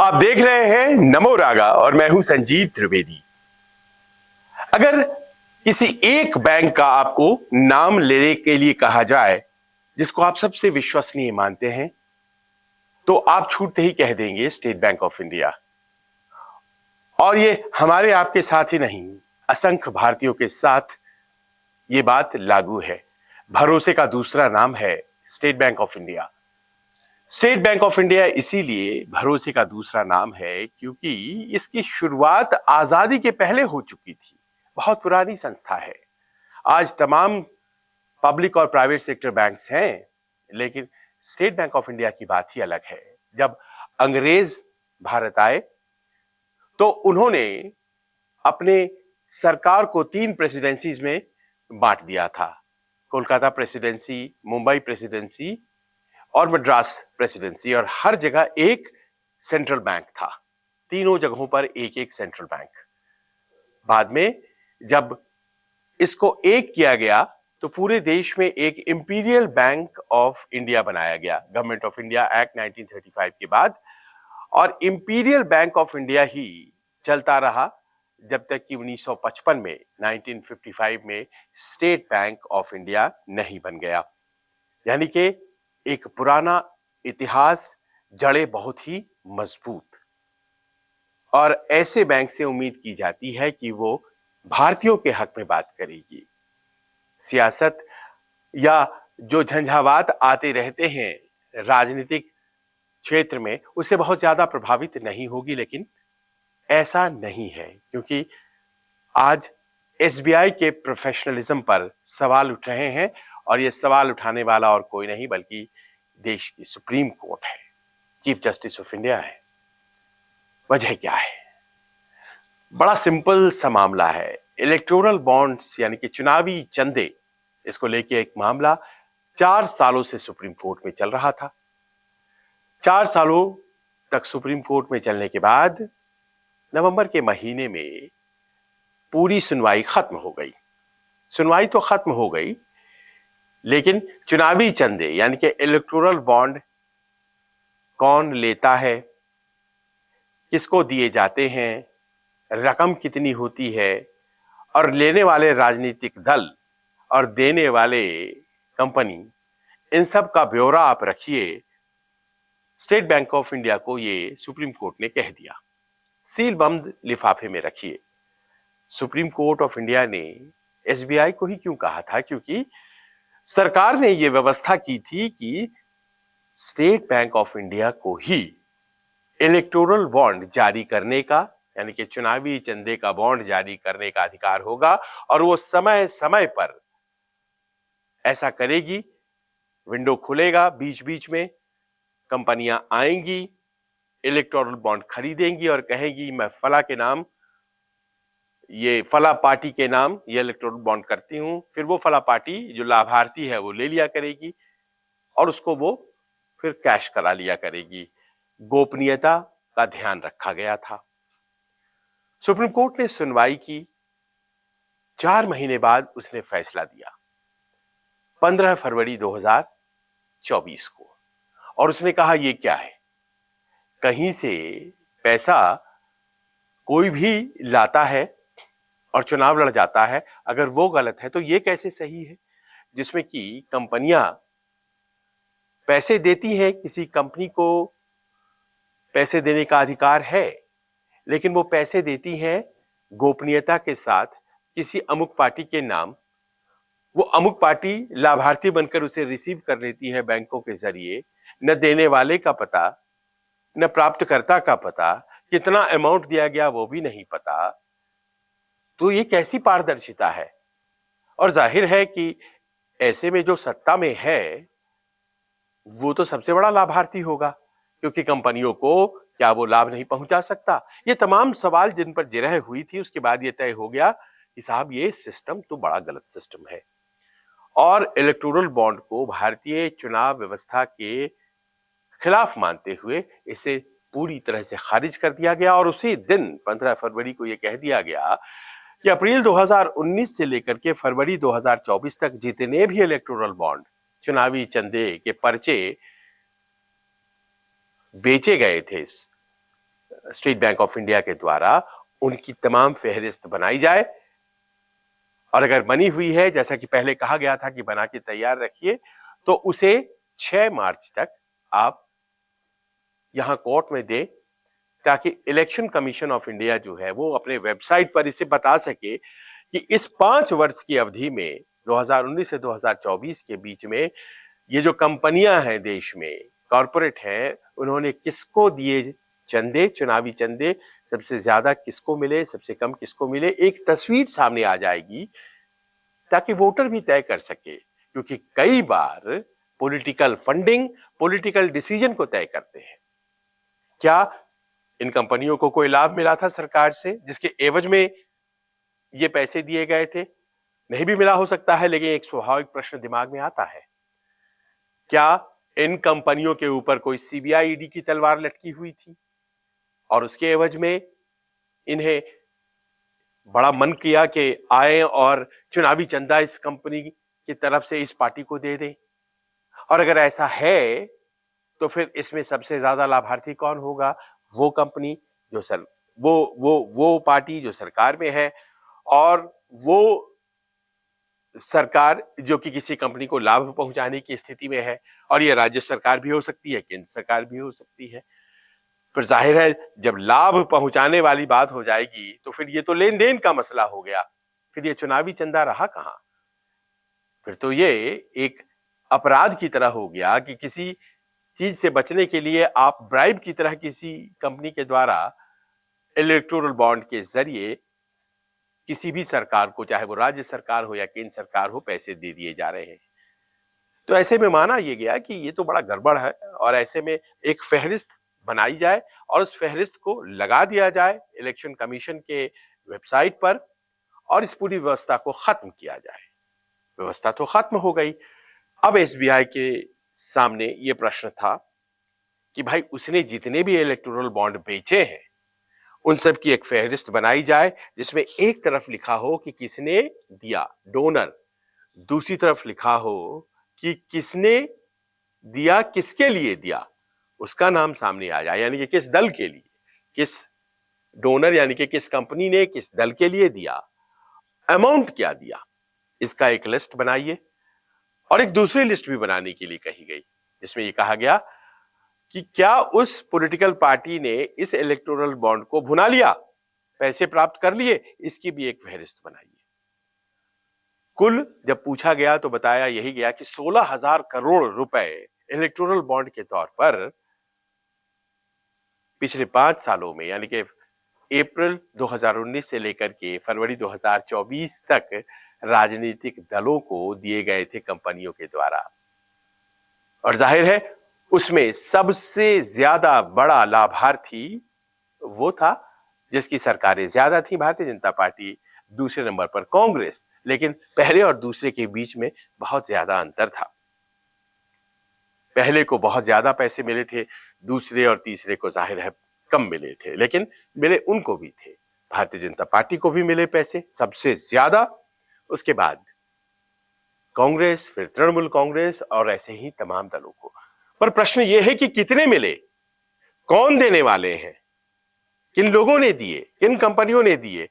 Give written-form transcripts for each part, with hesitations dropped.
आप देख रहे हैं नमो रागा और मैं हूं संजीव त्रिवेदी। अगर किसी एक बैंक का आपको नाम लेने के लिए कहा जाए जिसको आप सबसे विश्वसनीय मानते हैं, तो आप छूटते ही कह देंगे स्टेट बैंक ऑफ इंडिया। और ये हमारे आपके साथ ही नहीं, असंख्य भारतीयों के साथ ये बात लागू है। भरोसे का दूसरा नाम है state bank of India. State bank of India इसीलिए भरोसे का दूसरा नाम है क्योंकि इसकी शुरुआत आजादी के पहले हो चुकी थी। बहुत पुरानी संस्था है। आज तमाम पब्लिक और प्राइवेट सेक्टर बैंक्स हैं, लेकिन स्टेट बैंक ऑफ इंडिया की बात ही अलग है। जब अंग्रेज भारत आए तो उन्होंने अपने सरकार को 3 प्रेसिडेंसीज में बांट दिया था। कोलकाता प्रेसिडेंसी, मुंबई प्रेसिडेंसी और मद्रास प्रेसिडेंसी, और हर जगह एक सेंट्रल बैंक था। तीनों जगहों पर एक एक सेंट्रल बैंक। बाद में जब इसको एक किया गया तो पूरे देश में एक इंपीरियल बैंक ऑफ इंडिया बनाया गया गवर्नमेंट ऑफ इंडिया एक्ट 1935 के बाद। और इंपीरियल बैंक ऑफ इंडिया ही चलता रहा जब तक कि 1955 में 1955 में स्टेट बैंक ऑफ इंडिया नहीं बन गया। यानी कि एक पुराना इतिहास, जड़ें बहुत ही मजबूत। और ऐसे बैंक से उम्मीद की जाती है कि वो भारतीयों के हक में बात करेगी। सियासत या जो झंझावात आते रहते हैं राजनीतिक क्षेत्र में, उससे बहुत ज्यादा प्रभावित नहीं होगी। लेकिन ऐसा नहीं है, क्योंकि आज एसबीआई के प्रोफेशनलिज्म पर सवाल उठ रहे हैं, और ये सवाल उठाने वाला और कोई नहीं बल्कि देश की सुप्रीम कोर्ट है, चीफ जस्टिस ऑफ इंडिया है। वजह क्या है? बड़ा सिंपल सा मामला है। इलेक्टोरल बॉन्ड्स यानी कि चुनावी चंदे, इसको लेके एक मामला 4 सालों से सुप्रीम कोर्ट में चल रहा था। 4 सालों तक सुप्रीम कोर्ट में चलने के बाद नवंबर के महीने में पूरी सुनवाई खत्म हो गई। सुनवाई तो खत्म हो गई, लेकिन चुनावी चंदे यानी कि इलेक्टोरल बॉन्ड कौन लेता है, किसको दिए जाते हैं, रकम कितनी होती है, और लेने वाले राजनीतिक दल और देने वाले कंपनी, इन सब का ब्यौरा आप रखिए। स्टेट बैंक ऑफ इंडिया को ये सुप्रीम कोर्ट ने कह दिया, सील बंद लिफाफे में रखिए। सुप्रीम कोर्ट ऑफ इंडिया ने एसबीआई को ही क्यों कहा था? क्योंकि सरकार ने यह व्यवस्था की थी कि स्टेट बैंक ऑफ इंडिया को ही इलेक्टोरल बॉन्ड जारी करने का, यानी कि चुनावी चंदे का बॉन्ड जारी करने का अधिकार होगा, और वो समय समय पर ऐसा करेगी। विंडो खुलेगा, बीच बीच में कंपनियां आएंगी, इलेक्टोरल बॉन्ड खरीदेंगी और कहेंगी मैं फला के नाम, ये फला पार्टी के नाम ये इलेक्टोरल बॉन्ड करती हूं। फिर वो फला पार्टी जो लाभार्थी है वो ले लिया करेगी और उसको वो फिर कैश करा लिया करेगी। गोपनीयता का ध्यान रखा गया था। सुप्रीम कोर्ट ने सुनवाई की। 4 महीने बाद उसने फैसला दिया 15 फरवरी 2024 को, और उसने कहा ये क्या है? कहीं से पैसा कोई भी लाता है और चुनाव लड़ जाता है, अगर वो गलत है तो ये कैसे सही है? जिसमें कि कंपनियां पैसे देती हैं, किसी कंपनी को पैसे देने का अधिकार है, लेकिन वो पैसे देती हैं गोपनीयता के साथ किसी अमुक पार्टी के नाम। वो अमुक पार्टी लाभार्थी बनकर उसे रिसीव कर लेती है बैंकों के जरिए। न देने वाले का पता, न प्राप्तकर्ता का पता, कितना अमाउंट दिया गया वो भी नहीं पता। तो ये कैसी पारदर्शिता है? और जाहिर है कि ऐसे में जो सत्ता में है वो तो सबसे बड़ा लाभार्थी होगा, क्योंकि कंपनियों को क्या वो लाभ नहीं पहुंचा सकता? ये तमाम सवाल जिन पर जिरह हुई थी, उसके बाद ये तय हो गया कि साहब ये सिस्टम तो बड़ा गलत सिस्टम है, और इलेक्टोरल बॉन्ड को भारतीय चुनाव व्यवस्था के खिलाफ मानते हुए इसे पूरी तरह से खारिज कर दिया गया। और उसी दिन 15 फरवरी को यह कह दिया गया कि अप्रैल 2019 से लेकर के फरवरी 2024 तक जितने भी इलेक्टोरल बॉन्ड, चुनावी चंदे के पर्चे बेचे गए थे स्टेट बैंक ऑफ इंडिया के द्वारा उनकी तमाम फहरिस्त बनाई जाए, और अगर बनी हुई है, जैसा कि पहले कहा गया था कि बना के तैयार रखिए, तो उसे 6 मार्च तक आप यहां कोर्ट में दें, ताकि इलेक्शन कमीशन ऑफ इंडिया जो है वो अपने वेबसाइट पर इसे बता सके कि इस 5 वर्ष की अवधि में 2019 से 2024 के बीच में ये जो कंपनियां हैं देश में, कॉरपोरेट हैं, उन्होंने किसको दिए चंदे, चुनावी चंदे, सबसे ज्यादा किसको मिले, सबसे कम किसको मिले, एक तस्वीर सामने आ जाएगी, ताकि वोटर भी तय कर सके। क्योंकि कई बार पॉलिटिकल फंडिंग पॉलिटिकल डिसीजन को तय करते हैं। क्या इन कंपनियों को कोई लाभ मिला था सरकार से जिसके एवज में ये पैसे दिए गए थे? नहीं भी मिला हो सकता है, लेकिन एक स्वाभाविक प्रश्न दिमाग में आता है, क्या इन कंपनियों के ऊपर कोई सीबीआई ईडी की तलवार लटकी हुई थी और उसके एवज में इन्हें बड़ा मन किया कि आए और चुनावी चंदा इस कंपनी की तरफ से इस पार्टी को दे दें? और अगर ऐसा है तो फिर इसमें सबसे ज्यादा लाभार्थी कौन होगा? वो कंपनी जो वो पार्टी जो सरकार में है, और वो सरकार जो कि किसी कंपनी को लाभ पहुंचाने की स्थिति में है, और ये राज्य सरकार भी हो सकती है, केंद्र सरकार भी हो सकती है। फिर जाहिर है जब लाभ पहुंचाने वाली बात हो जाएगी तो फिर ये तो लेन देन का मसला हो गया, फिर ये चुनावी चंदा रहा कहां? फिर तो ये एक अपराध की तरह हो गया कि किसी चीज से बचने के लिए आप ब्राइब की तरह किसी कंपनी के द्वारा इलेक्टोरल बॉन्ड के जरिए किसी भी सरकार को, चाहे वो राज्य सरकार हो या केंद्र सरकार हो, पैसे दे दिए जा रहे हैं। तो ऐसे में माना यह गया कि ये तो बड़ा गड़बड़ है, और ऐसे में एक फहरिस्त बनाई जाए और उस फहरिस्त को लगा दिया जाए इलेक्शन कमीशन के वेबसाइट पर, और इस पूरी व्यवस्था को खत्म किया जाए। व्यवस्था तो खत्म हो गई। अब एसबीआई के सामने यह प्रश्न था कि भाई उसने जितने भी इलेक्टोरल बॉन्ड बेचे हैं उन सब की एक फहरिस्त बनाई जाए, जिसमें एक तरफ लिखा हो कि किसने दिया, डोनर, दूसरी तरफ लिखा हो कि किसने दिया, किसके लिए दिया, उसका नाम सामने आ जाए, यानी कि किस दल के लिए, किस डोनर यानी कि किस कंपनी ने किस दल के लिए दिया, अमाउंट क्या दिया, इसका एक लिस्ट बनाइए। और एक दूसरी लिस्ट भी बनाने के लिए कही गई, जिसमें यह कहा गया कि क्या उस पॉलिटिकल पार्टी ने इस इलेक्टोरल बॉन्ड को भुना लिया, पैसे प्राप्त कर लिए, इसकी भी एक फहरिस्त बनाइए। कुल जब पूछा गया तो बताया यही गया कि 16,000 करोड़ रुपए इलेक्टोरल बॉन्ड के तौर पर पिछले 5 सालों में, यानी कि अप्रैल 2019 से लेकर के फरवरी 2024 तक राजनीतिक दलों को दिए गए थे कंपनियों के द्वारा। और जाहिर है उसमें सबसे ज्यादा बड़ा लाभार्थी वो था जिसकी सरकारें ज्यादा थी, भारतीय जनता पार्टी, दूसरे नंबर पर कांग्रेस, लेकिन पहले और दूसरे के बीच में बहुत ज्यादा अंतर था। पहले को बहुत ज्यादा पैसे मिले थे, दूसरे और तीसरे को जाहिर है कम मिले थे, लेकिन मिले उनको भी थे। भारतीय जनता पार्टी को भी मिले पैसे सबसे ज्यादा, उसके बाद कांग्रेस, फिर तृणमूल कांग्रेस, और ऐसे ही तमाम दलों को। पर प्रश्न यह है कि कितने मिले, कौन देने वाले हैं, किन लोगों ने दिए, किन कंपनियों ने दिए,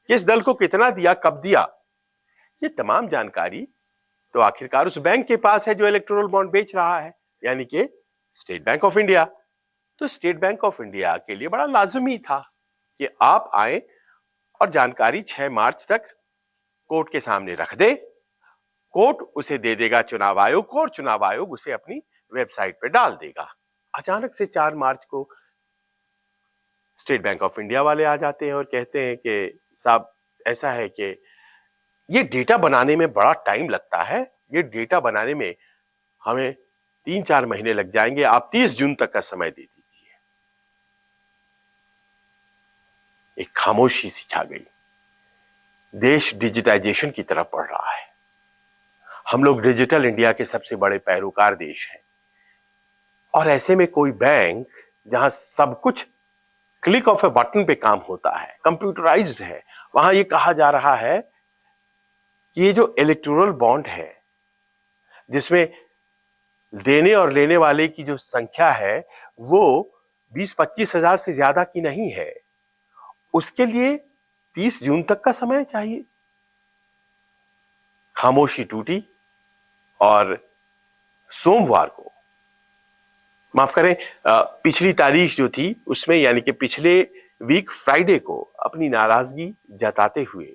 किस दल को कितना दिया, कब दिया, ये तमाम जानकारी तो आखिरकार उस बैंक के पास है जो इलेक्टोरल बॉन्ड बेच रहा है, यानी कि स्टेट बैंक ऑफ इंडिया। तो स्टेट बैंक ऑफ इंडिया के लिए बड़ा लाजमी था कि आप आए और जानकारी 6 मार्च तक कोर्ट के सामने रख दे, कोर्ट उसे दे देगा चुनाव आयोग को, और चुनाव आयोग उसे अपनी वेबसाइट पे डाल देगा। अचानक से 4 मार्च को स्टेट बैंक ऑफ इंडिया वाले आ जाते हैं और कहते हैं कि साहब ऐसा है कि ये डेटा बनाने में बड़ा टाइम लगता है, ये डेटा बनाने में हमें 3-4 महीने लग जाएंगे, आप 30 जून तक का समय दे दीजिए। एक खामोशी सी छा गई। देश डिजिटाइजेशन की तरफ बढ़ रहा है। हम लोग डिजिटल इंडिया के सबसे बड़े पैरोकार देश हैं, और ऐसे में कोई बैंक जहां सब कुछ क्लिक ऑफ ए बटन पे काम होता है, कंप्यूटराइज्ड है, वहां ये कहा जा रहा है कि ये जो इलेक्टोरल बॉन्ड है जिसमें देने और लेने वाले की जो संख्या है वो 20-25 हजार से ज्यादा की नहीं है, उसके लिए 30 जून तक का समय चाहिए। खामोशी टूटी और सोमवार को, माफ करें, पिछली तारीख जो थी उसमें, यानी कि पिछले वीक फ्राइडे को अपनी नाराजगी जताते हुए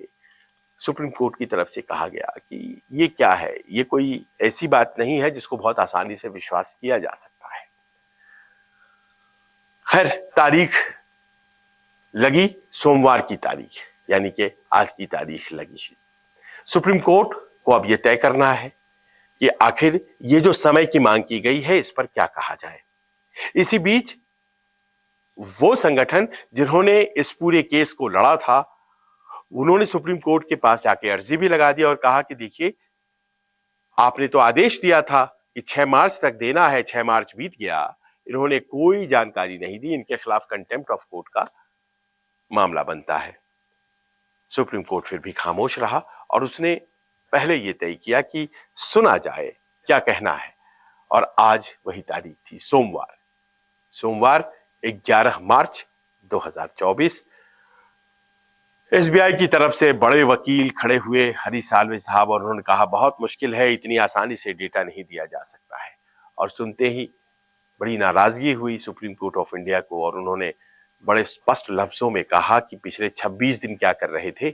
सुप्रीम कोर्ट की तरफ से कहा गया कि ये क्या है, ये कोई ऐसी बात नहीं है जिसको बहुत आसानी से विश्वास किया जा सकता है। खैर, तारीख लगी, सोमवार की तारीख, यानी कि आज की तारीख लगी। सुप्रीम कोर्ट को अब यह तय करना है कि आखिर ये जो समय की मांग की गई है इस पर क्या कहा जाए। इसी बीच वो संगठन जिन्होंने इस पूरे केस को लड़ा था, उन्होंने सुप्रीम कोर्ट के पास जाके अर्जी भी लगा दी और कहा कि देखिए, आपने तो आदेश दिया था कि 6 मार्च तक देना है, 6 मार्च बीत गया, इन्होंने कोई जानकारी नहीं दी, इनके खिलाफ कंटेम्प्ट ऑफ कोर्ट का मामला बनता है। सुप्रीम कोर्ट फिर भी खामोश रहा और उसने पहले यह तय किया कि सुना जाए क्या कहना है, और आज वही तारीख थी, सोमवार 11 मार्च 2024। एसबीआई की तरफ से बड़े वकील खड़े हुए, हरी साल्वे साहब, और उन्होंने कहा बहुत मुश्किल है, इतनी आसानी से डेटा नहीं दिया जा सकता है। और सुनते ही बड़ी नाराजगी हुई सुप्रीम कोर्ट ऑफ इंडिया को, और उन्होंने बड़े स्पष्ट लफ्जों में कहा कि पिछले 26 दिन क्या कर रहे थे।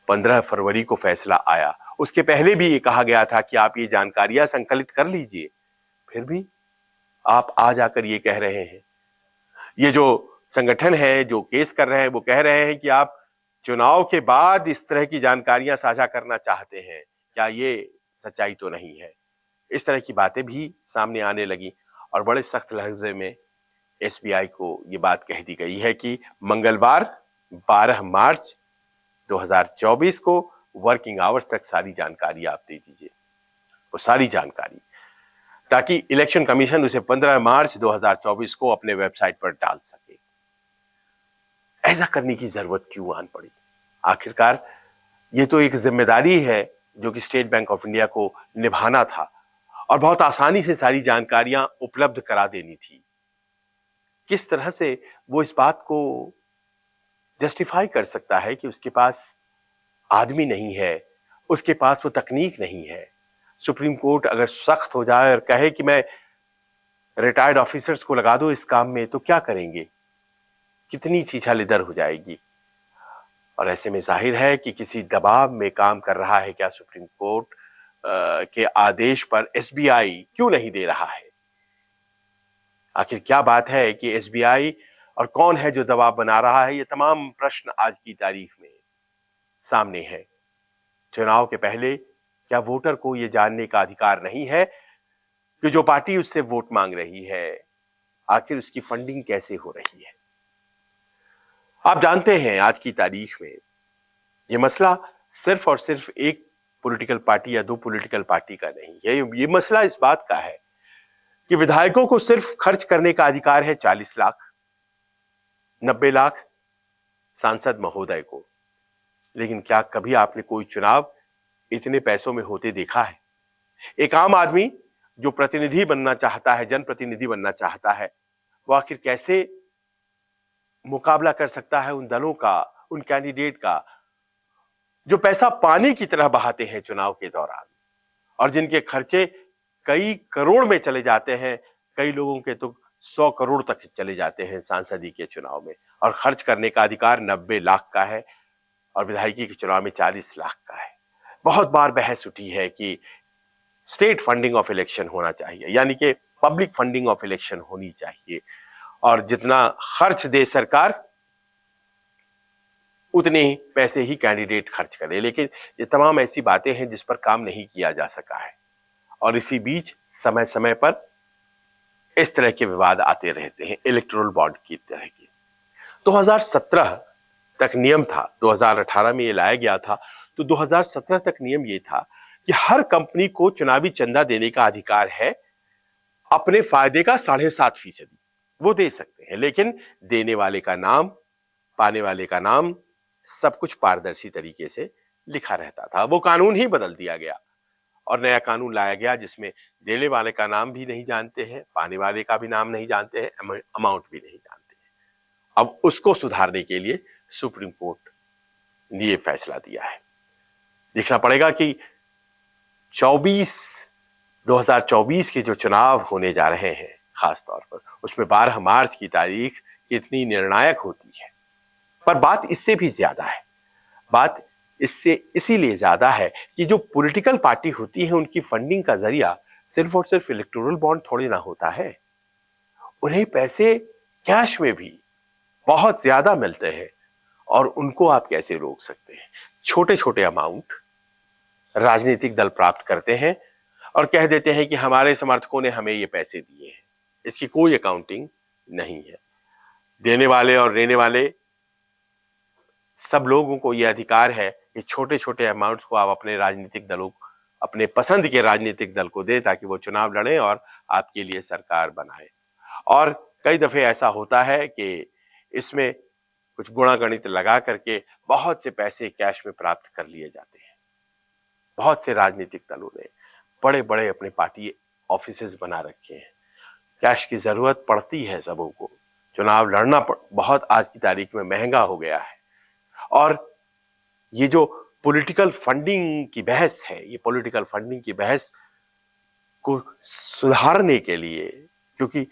15 फरवरी को फैसला आया, उसके पहले भी ये कहा गया था कि आप ये जानकारियां संकलित कर लीजिए, फिर भी आप आज आकर ये कह रहे हैं। ये जो संगठन है जो केस कर रहे हैं वो कह रहे हैं कि आप चुनाव के बाद इस तरह की जानकारियां साझा करना चाहते हैं, क्या ये सच्चाई तो नहीं है। इस तरह की बातें भी सामने आने लगी और बड़े सख्त लहजे में एसबीआई को ये बात कह दी गई है कि मंगलवार 12 मार्च 2024 को वर्किंग आवर्स तक सारी जानकारी आप दे दीजिए, वो सारी जानकारी, ताकि इलेक्शन कमीशन उसे 15 मार्च 2024 को अपने वेबसाइट पर डाल सके। ऐसा करने की जरूरत क्यों आन पड़ी? आखिरकार ये तो एक जिम्मेदारी है जो कि स्टेट बैंक ऑफ इंडिया को निभाना था और बहुत आसानी से सारी जानकारियां उपलब्ध करा देनी थी। किस तरह से वो इस बात को जस्टिफाई कर सकता है कि उसके पास आदमी नहीं है, उसके पास वो तकनीक नहीं है। सुप्रीम कोर्ट अगर सख्त हो जाए और कहे कि मैं रिटायर्ड ऑफिसर्स को लगा दो इस काम में, तो क्या करेंगे? कितनी छीछालिदर हो जाएगी। और ऐसे में जाहिर है कि किसी दबाव में काम कर रहा है क्या सुप्रीम कोर्ट के आदेश पर एसबीआई क्यों नहीं दे रहा है? आखिर क्या बात है कि एसबीआई और कौन है जो दबाव बना रहा है? ये तमाम प्रश्न आज की तारीख में सामने है। चुनाव के पहले क्या वोटर को यह जानने का अधिकार नहीं है कि जो पार्टी उससे वोट मांग रही है आखिर उसकी फंडिंग कैसे हो रही है? आप जानते हैं आज की तारीख में यह मसला सिर्फ और सिर्फ एक पॉलिटिकल पार्टी या दो पॉलिटिकल पार्टी का नहीं है। ये मसला इस बात का है कि विधायकों को सिर्फ खर्च करने का अधिकार है 40 लाख, 90 लाख सांसद महोदय को, लेकिन क्या कभी आपने कोई चुनाव इतने पैसों में होते देखा है? एक आम आदमी जो प्रतिनिधि बनना चाहता है, जनप्रतिनिधि बनना चाहता है, वो आखिर कैसे मुकाबला कर सकता है उन दलों का, उन कैंडिडेट का जो पैसा पानी की तरह बहाते हैं चुनाव के दौरान और जिनके खर्चे कई करोड़ में चले जाते हैं, कई लोगों के तो 100 करोड़ तक चले जाते हैं सांसदी के चुनाव में, और खर्च करने का अधिकार 90 लाख का है और विधायकी के चुनाव में 40 लाख का है। बहुत बार बहस उठी है कि स्टेट फंडिंग ऑफ इलेक्शन होना चाहिए, यानी कि पब्लिक फंडिंग ऑफ इलेक्शन होनी चाहिए, और जितना खर्च दे सरकार उतने ही पैसे ही कैंडिडेट खर्च करे। लेकिन ये तमाम ऐसी बातें हैं जिस पर काम नहीं किया जा सका है, और इसी बीच समय समय पर इस तरह के विवाद आते रहते हैं इलेक्टोरल बॉन्ड की तरह के। 2017 तक नियम था, 2018 में ये लाया गया था, तो 2017 तक नियम ये था कि हर कंपनी को चुनावी चंदा देने का अधिकार है, अपने फायदे का 7.5% वो दे सकते हैं, लेकिन देने वाले का नाम, पाने वाले का नाम, सब कुछ पारदर्शी तरीके से लिखा रहता था। वो कानून ही बदल दिया गया और नया कानून लाया गया जिसमें देने वाले का नाम भी नहीं जानते हैं, पाने वाले का भी नाम नहीं जानते हैं, अमाउंट भी नहीं जानते हैं। अब उसको सुधारने के लिए सुप्रीम कोर्ट ने ये फैसला दिया है। देखना पड़ेगा कि 2024 के जो चुनाव होने जा रहे हैं खास तौर पर, उसमें 12 मार्च की तारीख कितनी निर्णायक होती है। पर बात इससे भी ज्यादा है। बात इससे इसीलिए ज्यादा है कि जो पॉलिटिकल पार्टी होती है उनकी फंडिंग का जरिया सिर्फ और सिर्फ इलेक्टोरल बॉन्ड थोड़ी ना होता है। उन्हें पैसे कैश में भी बहुत ज्यादा मिलते हैं और उनको आप कैसे रोक सकते हैं। छोटे छोटे अमाउंट राजनीतिक दल प्राप्त करते हैं और कह देते हैं कि हमारे समर्थकों ने हमें ये पैसे दिए हैं। इसकी कोई अकाउंटिंग नहीं है। देने वाले और लेने वाले सब लोगों को यह अधिकार है कि छोटे छोटे अमाउंट्स को आप अपने राजनीतिक दलों, अपने पसंद के राजनीतिक दल को दें ताकि वो चुनाव लड़े और आपके लिए सरकार बनाए। और कई दफे ऐसा होता है कि इसमें कुछ गुणा गणित लगा करके बहुत से पैसे कैश में प्राप्त कर लिए जाते हैं। बहुत से राजनीतिक दलों ने बड़े बड़े अपने पार्टी ऑफिसेज बना रखे हैं। कैश की जरूरत पड़ती है सबों को। चुनाव लड़ना बहुत आज की तारीख में महंगा हो गया है। और ये जो पॉलिटिकल फंडिंग की बहस है, ये पॉलिटिकल फंडिंग की बहस को सुधारने के लिए, क्योंकि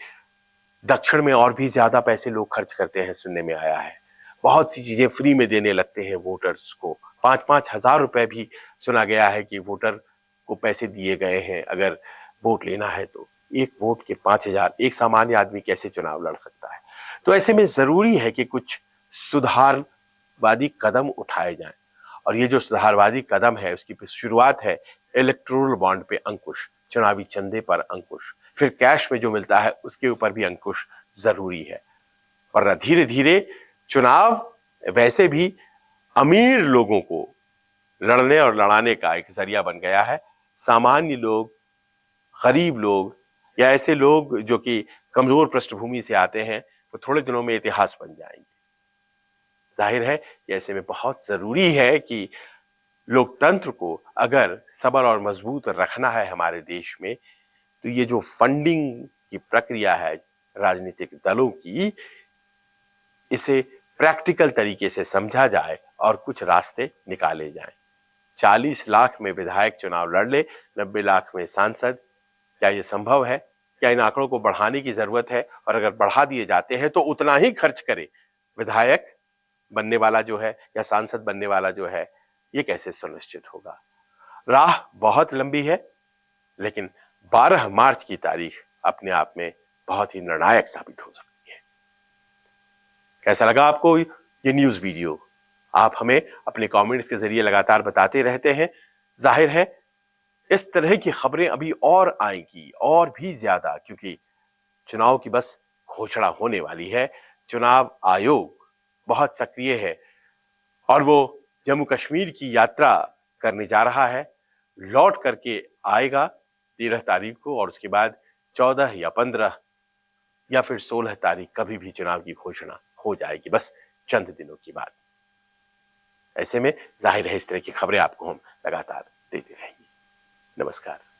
दक्षिण में और भी ज्यादा पैसे लोग खर्च करते हैं, सुनने में आया है, बहुत सी चीजें फ्री में देने लगते हैं वोटर्स को। 5-5 हजार रुपए भी सुना गया है कि वोटर को पैसे दिए गए हैं अगर वोट लेना है तो। एक वोट के 5,000, एक सामान्य आदमी कैसे चुनाव लड़ सकता है। तो ऐसे में जरूरी है कि कुछ सुधारवादी कदम उठाए जाएं। और ये जो सुधारवादी कदम है उसकी शुरुआत है इलेक्टोरल बॉन्ड पे अंकुश, चुनावी चंदे पर अंकुश, फिर कैश में जो मिलता है उसके ऊपर भी अंकुश जरूरी है। और धीरे धीरे चुनाव वैसे भी अमीर लोगों को लड़ने और लड़ाने का एक जरिया बन गया है। सामान्य लोग, गरीब लोग या ऐसे लोग जो कि कमजोर पृष्ठभूमि से आते हैं वो थोड़े दिनों में इतिहास बन जाएंगे। जाहिर है कि ऐसे में बहुत जरूरी है कि लोकतंत्र को अगर सबल और मजबूत रखना है हमारे देश में, तो ये जो फंडिंग की प्रक्रिया है राजनीतिक दलों की, इसे प्रैक्टिकल तरीके से समझा जाए और कुछ रास्ते निकाले जाएं। 40 लाख में विधायक चुनाव लड़ ले, 90 लाख में सांसद, क्या ये संभव है? क्या इन आंकड़ों को बढ़ाने की जरूरत है? और अगर बढ़ा दिए जाते हैं तो उतना ही खर्च करे विधायक बनने वाला जो है या सांसद बनने वाला जो है, ये कैसे सुनिश्चित होगा? राह बहुत लंबी है, लेकिन 12 मार्च की तारीख अपने आप में बहुत ही निर्णायक साबित हो सकती है। कैसा लगा आपको ये न्यूज वीडियो? आप हमें अपने कमेंट्स के जरिए लगातार बताते रहते हैं। जाहिर है इस तरह की खबरें अभी और आएंगी, और भी ज्यादा, क्योंकि चुनाव की बस घोषणा होने वाली है। चुनाव आयोग बहुत सक्रिय है और वो जम्मू कश्मीर की यात्रा करने जा रहा है। लौट करके आएगा 13 तारीख को और उसके बाद 14 या 15 या फिर 16 तारीख कभी भी चुनाव की घोषणा हो जाएगी, बस चंद दिनों की बात। ऐसे में जाहिर है इस तरह की खबरें आपको हम लगातार देते रहेंगे। नमस्कार।